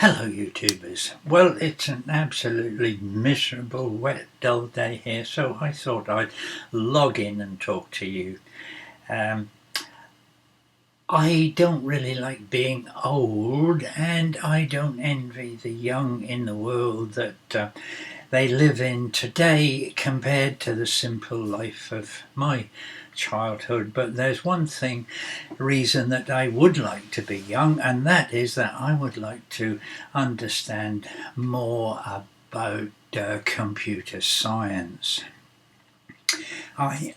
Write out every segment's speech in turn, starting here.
Hello YouTubers. Well, it's an absolutely miserable, wet, dull day here, so I thought I'd log in and talk to you. Um, I don't really like being old, and I don't envy the young in the world that they live in today compared to the simple life of my childhood. But there's one reason that I would like to be young, and that is that I would like to understand more about computer science. I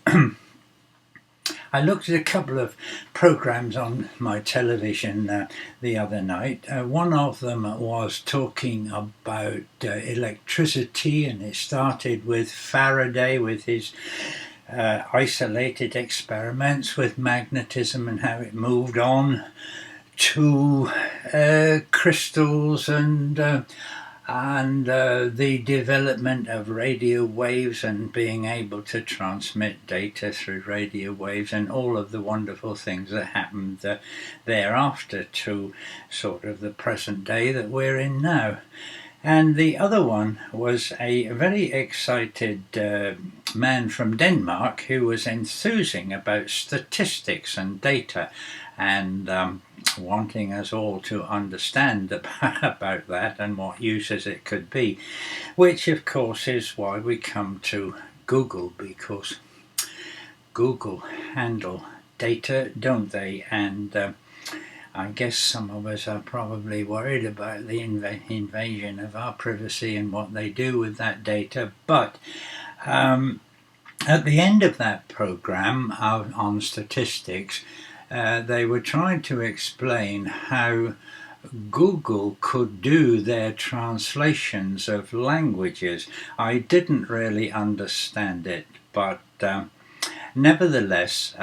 I looked at a couple of programs on my television the other night. One of them was talking about electricity, and it started with Faraday with his isolated experiments with magnetism and how it moved on to crystals and the development of radio waves and being able to transmit data through radio waves and all of the wonderful things that happened thereafter to sort of the present day that we're in now. And the other one was a very excited man from Denmark who was enthusing about statistics and data and wanting us all to understand about that and what uses it could be, which of course is why we come to Google, because Google handle data, don't they? And I guess some of us are probably worried about the invasion of our privacy and what they do with that data. But at the end of that program on statistics, they were trying to explain how Google could do their translations of languages. I didn't really understand it, but nevertheless,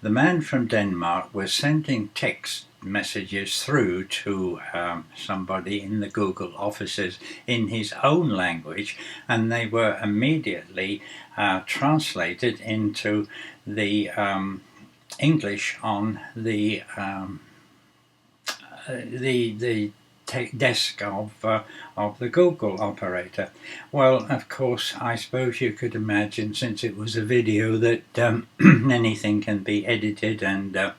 the man from Denmark was sending text messages through to somebody in the Google offices in his own language, and they were immediately translated into the English on the desk of the Google operator. Well, of course, I suppose you could imagine, since it was a video, that anything can be edited, and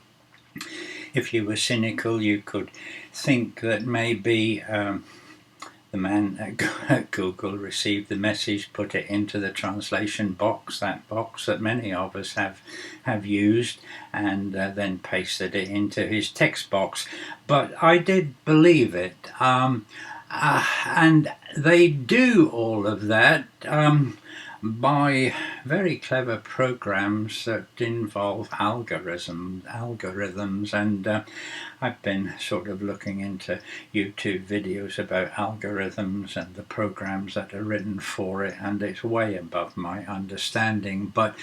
if you were cynical, you could think that maybe the man at Google received the message, put it into the translation box, that box that many of us have used, and then pasted it into his text box. But I did believe it. And they do all of that by very clever programs that involve algorithms, and I've been sort of looking into YouTube videos about algorithms and the programs that are written for it, and it's way above my understanding. But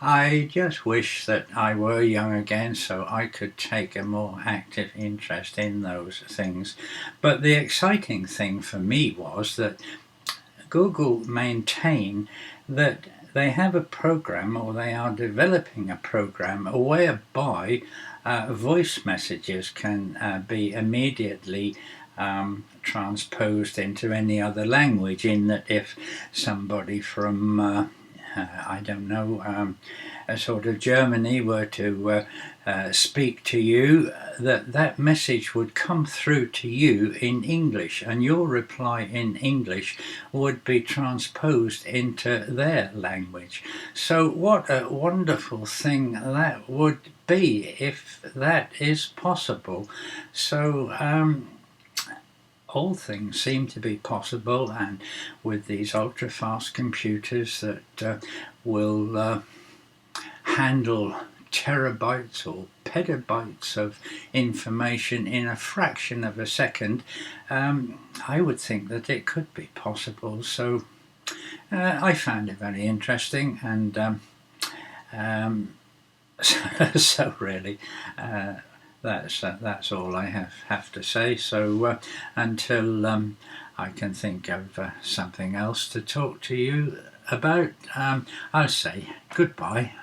I just wish that I were young again so I could take a more active interest in those things. But the exciting thing for me was that Google maintain that they have a program, or they are developing a program whereby voice messages can be immediately transposed into any other language, in that if somebody from I don't know, a sort of Germany were to speak to you, that message would come through to you in English, and your reply in English would be transposed into their language. So what a wonderful thing that would be if that is possible. So all things seem to be possible, and with these ultra fast computers that will handle terabytes or petabytes of information in a fraction of a second, I would think that it could be possible. So I found it very interesting, and so really that's all I have to say. So until I can think of something else to talk to you about, I'll say goodbye.